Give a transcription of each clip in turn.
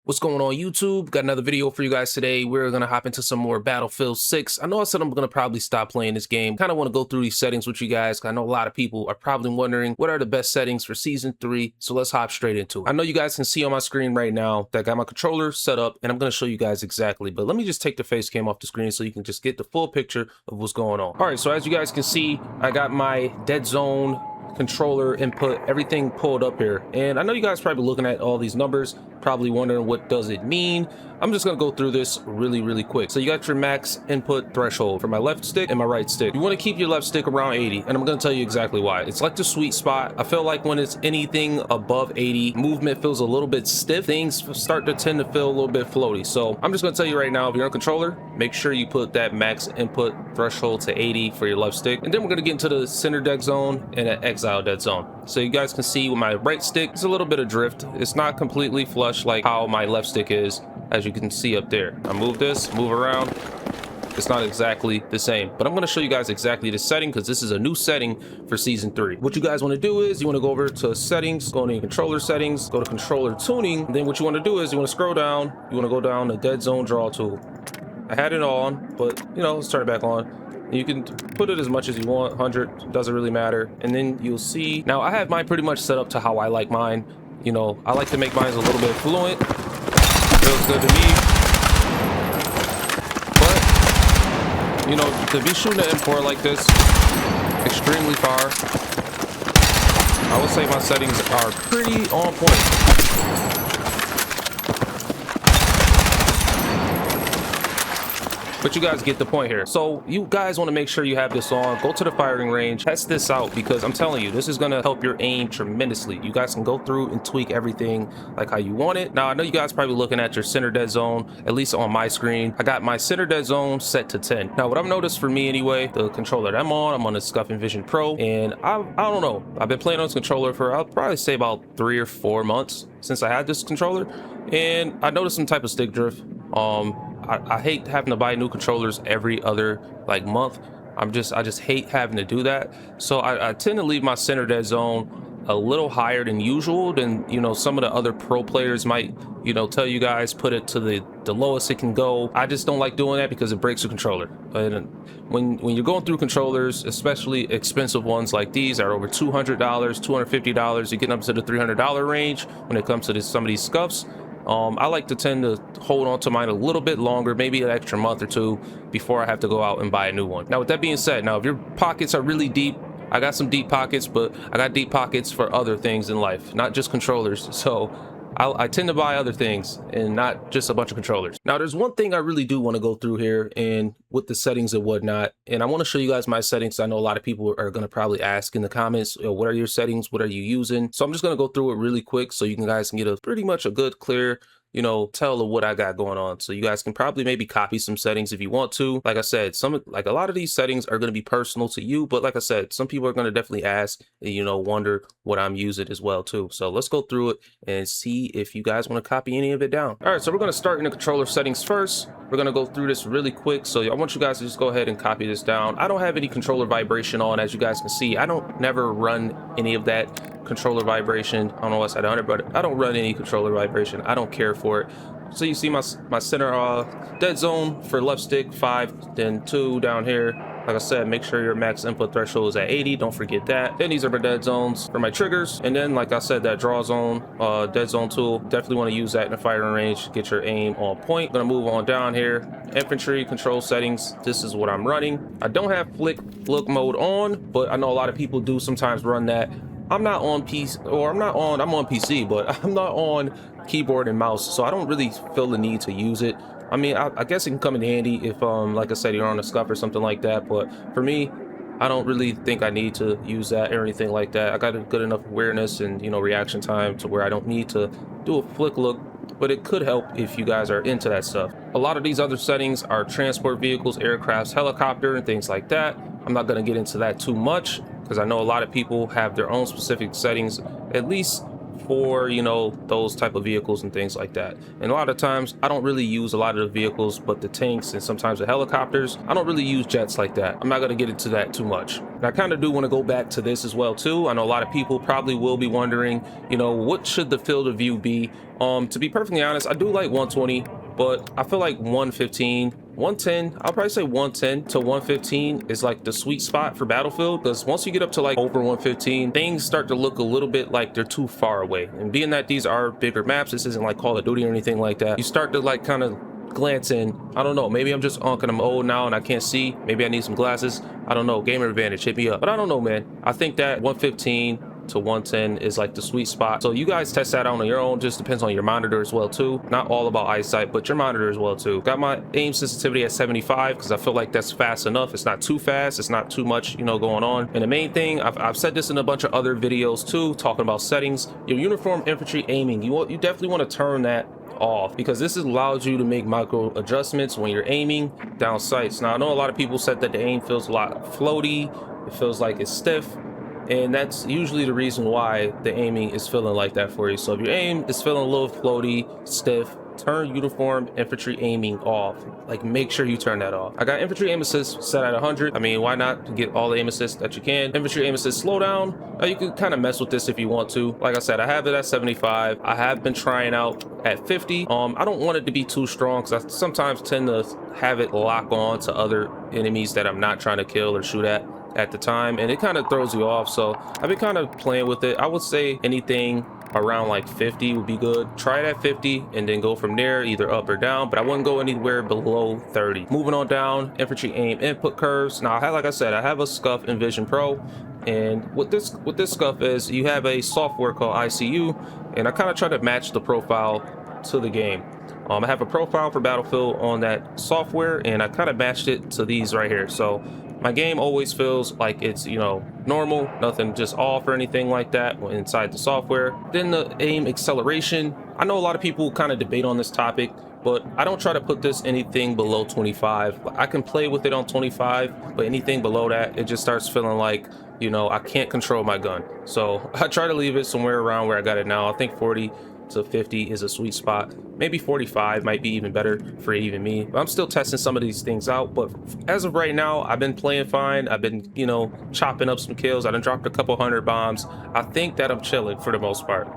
What's going on YouTube? Got another video for you guys today. We're going to hop into some more Battlefield 6. I know I said I'm going to probably stop playing this game. Kind of want to go through these settings with you guys. I know a lot of people are probably wondering what are the best settings for Season 3. So let's hop straight into it. I know you guys can see on my screen right now that I got my controller set up and I'm going to show you guys exactly. But let me just take the face cam off the screen so you can just get the full picture of what's going on. All right, so as you guys can see, I got my Dead Zone controller input, everything pulled up here, and I know you guys probably looking at all these numbers, probably wondering what does it mean. I'm just gonna go through this really quick. So you got your max input threshold for my left stick and my right stick. You want to keep your left stick around 80, and I'm gonna tell you exactly why. It's like the sweet spot. I feel like when it's anything above 80, movement feels a little bit stiff. Things start to tend to feel a little bit floaty. So I'm just gonna tell you right now, if you're on controller, make sure you put that max input threshold to 80 for your left stick, and then we're gonna get into the center dead zone and an exile dead zone. So you guys can see with my right stick, it's a little bit of drift. It's not completely flush like how my left stick is, as you can see up there. I move this, move around. It's not exactly the same, but I'm going to show you guys exactly the setting because this is a new setting for Season 3. What you guys want to do is you want to go over to settings, go into controller settings, go to controller tuning. And then what you want to do is you want to scroll down. You want to go down to dead zone draw tool. I had it on, but let's turn it back on. You can put it as much as you want, 100, doesn't really matter. And then you'll see, now I have mine pretty much set up to how I like mine. I like to make mine a little bit fluent. Feels good to me. But, to be shooting an M4 like this, extremely far, I would say my settings are pretty on point. But you guys get the point here. So you guys want to make sure you have this on. Go to the firing range, test this out, because I'm telling you, this is going to help your aim tremendously. You guys can go through and tweak everything like how you want it. Now, I know you guys probably looking at your center dead zone, at least on my screen. I got my center dead zone set to 10. Now, what I've noticed for me anyway, the controller that I'm on the SCUF Envision Pro, and I don't know. I've been playing on this controller for, I'll probably say about 3 or 4 months since I had this controller, and I noticed some type of stick drift. I hate having to buy new controllers every other month. I just hate having to do that. So I tend to leave my center dead zone a little higher than usual than some of the other pro players might tell you guys put it to the lowest it can go. I just don't like doing that because it breaks the controller. And when you're going through controllers, especially expensive ones like these that are over $200, $250, you're getting up to the $300 range when it comes to some of these scuffs. I like to tend to hold on to mine a little bit longer, maybe an extra month or two before I have to go out and buy a new one. Now, with that being said, if your pockets are really deep, I got some deep pockets, but I got deep pockets for other things in life, not just controllers. So I tend to buy other things and not just a bunch of controllers. Now, there's one thing I really do want to go through here and with the settings and whatnot. And I want to show you guys my settings. I know a lot of people are going to probably ask in the comments, what are your settings? What are you using? So I'm just going to go through it really quick so you guys can get a pretty much a good, clear tell of what I got going on. So you guys can probably maybe copy some settings if you want to. Like I said, a lot of these settings are going to be personal to you, but like I said, some people are going to definitely ask and wonder what I'm using as well too. So let's go through it and see if you guys want to copy any of it down. All right, so we're going to start in the controller settings first. We're going to go through this really quick. So I want you guys to just go ahead and copy this down. I don't have any controller vibration on, as you guys can see. I don't never run any of that controller vibration. I don't know what's at 100, but I don't run any controller vibration. I don't care for it. So you see my center dead zone for left stick 5, then 2 down here. Like I said, make sure your max input threshold is at 80. Don't forget that. Then these are my dead zones for my triggers. And then, like I said, that draw zone, dead zone tool, definitely want to use that in the firing range. Get your aim on point. Gonna move on down here. Infantry control settings. This is what I'm running. I don't have flick look mode on, but I know a lot of people do sometimes run that. I'm not on PC, or I'm on PC, but I'm not on keyboard and mouse, so I don't really feel the need to use it. I mean, I guess it can come in handy if, like I said, you're on a SCUF or something like that, but for me, I don't really think I need to use that or anything like that. I got a good enough awareness and, reaction time to where I don't need to do a flick look, but it could help if you guys are into that stuff. A lot of these other settings are transport vehicles, aircrafts, helicopter, and things like that. I'm not going to get into that too much, because I know a lot of people have their own specific settings, at least for, you know, those type of vehicles and things like that. And a lot of times I don't really use a lot of the vehicles, but the tanks and sometimes the helicopters, I don't really use jets like that. I'm not going to get into that too much. And I kind of do want to go back to this as well too. I know a lot of people probably will be wondering, you know, what should the field of view be? To be perfectly honest, I do like 120, but I feel like 115, 110, I'll probably say 110 to 115 is like the sweet spot for Battlefield, because once you get up to like over 115, things start to look a little bit like they're too far away. And being that these are bigger maps, this isn't like Call of Duty or anything like that, you start to like kind of glance in. I don't know, maybe I'm just unking, I'm old now and I can't see, maybe I need some glasses, I don't know, gamer advantage, hit me up. But I don't know, man, I think that 115 to 110 is like the sweet spot. So you guys test that out on your own. Just depends on your monitor as well too. Not all about eyesight, but your monitor as well too. Got my aim sensitivity at 75 because I feel like that's fast enough. It's not too fast, it's not too much, you know, going on. And the main thing, I've said this in a bunch of other videos too, talking about settings. Your uniform infantry aiming, you definitely want to turn that off, because this allows you to make micro adjustments when you're aiming down sights. Now I know a lot of people said that the aim feels a lot floaty, it feels like it's stiff, and that's usually the reason why the aiming is feeling like that for you. So if your aim is feeling a little floaty, stiff, turn uniform infantry aiming off. Like, make sure you turn that off. I got infantry aim assist set at 100. I mean, why not get all the aim assist that you can? Infantry aim assist slowdown, you can kind of mess with this if you want to. Like I said, I have it at 75. I have been trying out at 50. I don't want it to be too strong because I sometimes tend to have it lock on to other enemies that I'm not trying to kill or shoot at the time, and it kind of throws you off. So I've been kind of playing with it. I would say anything around like 50 would be good. Try it at 50 and then go from there, either up or down, but I wouldn't go anywhere below 30. Moving on down, infantry aim input curves. Now like I said, I have a SCUF Envision Pro, and what this SCUF is, you have a software called ICU, and I kind of try to match the profile to the game. I have a profile for Battlefield on that software, and I kind of matched it to these right here. So my game always feels like it's, you know, normal, nothing just off or anything like that inside the software. Then the aim acceleration. I know a lot of people kind of debate on this topic, but I don't try to put this anything below 25. I can play with it on 25, but anything below that, it just starts feeling like, you know, I can't control my gun. So I try to leave it somewhere around where I got it now. I think 40 to 50 is a sweet spot. Maybe 45 might be even better for even me, but I'm still testing some of these things out. But as of right now, I've been playing fine. I've been, you know, chopping up some kills. I done dropped a couple 100 bombs. I think that I'm chilling for the most part.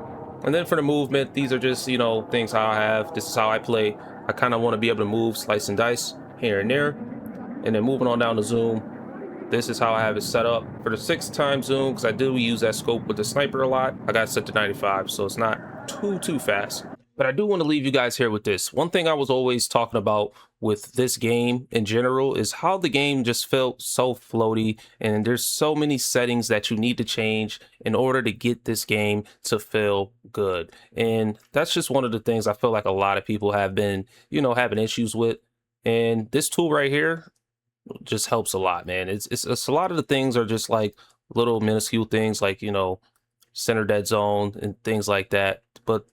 And then for the movement, these are just, you know, things how I have. This is how I play. I kind of want to be able to move, slice and dice here and there. And then moving on down to zoom, this is how I have it set up. For the 6x zoom, because I do use that scope with the sniper a lot, I got it set to 95, so it's not too fast. But I do want to leave you guys here with this. One thing I was always talking about with this game in general is how the game just felt so floaty, and there's so many settings that you need to change in order to get this game to feel good. And that's just one of the things I feel like a lot of people have been, you know, having issues with. And this tool right here just helps a lot, man. It's a lot of the things are just like little minuscule things, like, you know, center dead zone and things like that. But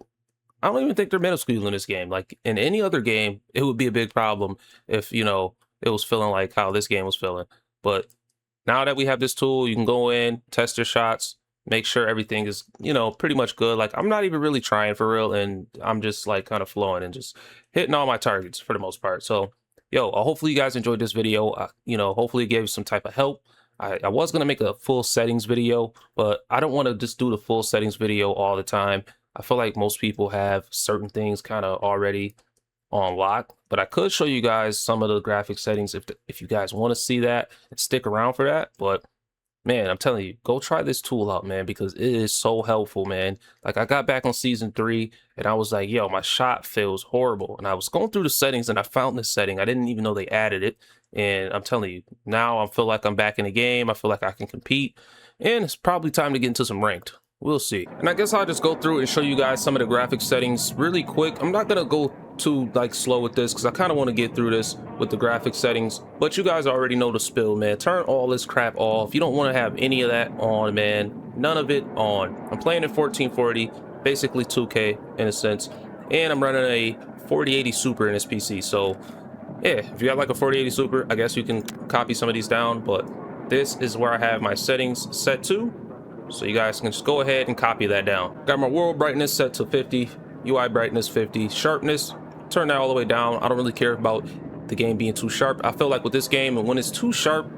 I don't even think they're minuscule in this game. Like in any other game, it would be a big problem if, you know, it was feeling like how this game was feeling. But now that we have this tool, you can go in, test your shots, make sure everything is, you know, pretty much good. Like I'm not even really trying for real, and I'm just like kind of flowing and just hitting all my targets for the most part. So yo, hopefully you guys enjoyed this video. You know, hopefully it gave you some type of help. I was going to make a full settings video, but I don't want to just do the full settings video all the time. I feel like most people have certain things kind of already on lock, but I could show you guys some of the graphic settings if you guys want to see that and stick around for that. But man, I'm telling you, go try this tool out, man, because it is so helpful, man. Like I got back on season 3 and I was like, yo, my shot feels horrible. And I was going through the settings and I found this setting. I didn't even know they added it. And I'm telling you, now I feel like I'm back in the game. I feel like I can compete, and it's probably time to get into some ranked. We'll see. And I guess I'll just go through and show you guys some of the graphic settings really quick. I'm not going to go too like slow with this because I kind of want to get through this with the graphic settings, but you guys already know the spill, man. Turn all this crap off. You don't want to have any of that on, man. None of it on. I'm playing in 1440, basically 2K in a sense, and I'm running a 4080 Super in this PC. So yeah, if you got like a 4080 Super, I guess you can copy some of these down, but this is where I have my settings set to. So you guys can just go ahead and copy that down. Got my world brightness set to 50, UI brightness 50, sharpness, turn that all the way down. I don't really care about the game being too sharp. I feel like with this game, and when it's too sharp,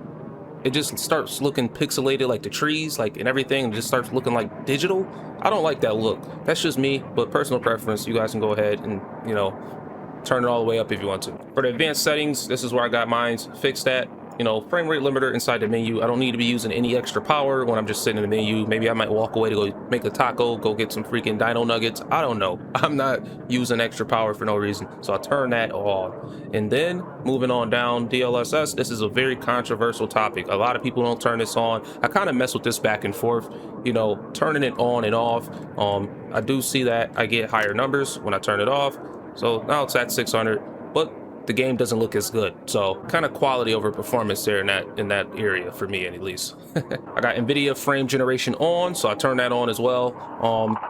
it just starts looking pixelated, like the trees, like, and everything, and just starts looking like digital. I don't like that look. That's just me, but personal preference. You guys can go ahead and, you know, turn it all the way up if you want to. For the advanced settings, this is where I got mine fixed at. You know, frame rate limiter inside the menu. I don't need to be using any extra power when I'm just sitting in the menu. Maybe I might walk away to go make a taco, go get some freaking dino nuggets. I don't know. I'm not using extra power for no reason. So I turn that on. And then moving on down, DLSS, this is a very controversial topic. A lot of people don't turn this on. I kind of mess with this back and forth, you know, turning it on and off. I do see that I get higher numbers when I turn it off. So now it's at 600, but the game doesn't look as good. So kind of quality over performance there in that area for me at least. I got NVIDIA frame generation on, so I turn that on as well.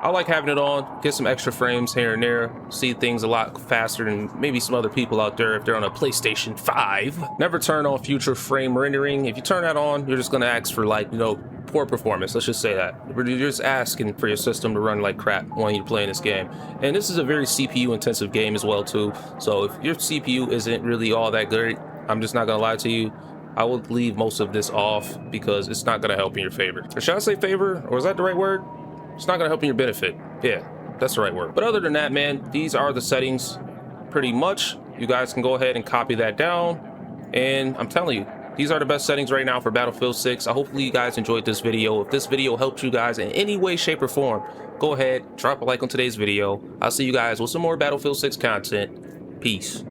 I like having it on, get some extra frames here and there, see things a lot faster than maybe some other people out there if they're on a PlayStation 5. Never turn on future frame rendering. If you turn that on, you're just gonna ask for, like, you know, poor performance. Let's just say that. You're just asking for your system to run like crap when you're playing this game. And this is a very CPU intensive game as well too. So if your CPU isn't really all that great, I'm just not gonna lie to you, I would leave most of this off because it's not gonna help in your favor. Or should I say favor? Or is that the right word? It's not gonna help in your benefit. Yeah, that's the right word. But other than that, man, these are the settings pretty much. You guys can go ahead and copy that down. And I'm telling you, these are the best settings right now for Battlefield 6. Hopefully you guys enjoyed this video. If this video helped you guys in any way, shape, or form, go ahead, drop a like on today's video. I'll see you guys with some more Battlefield 6 content. Peace.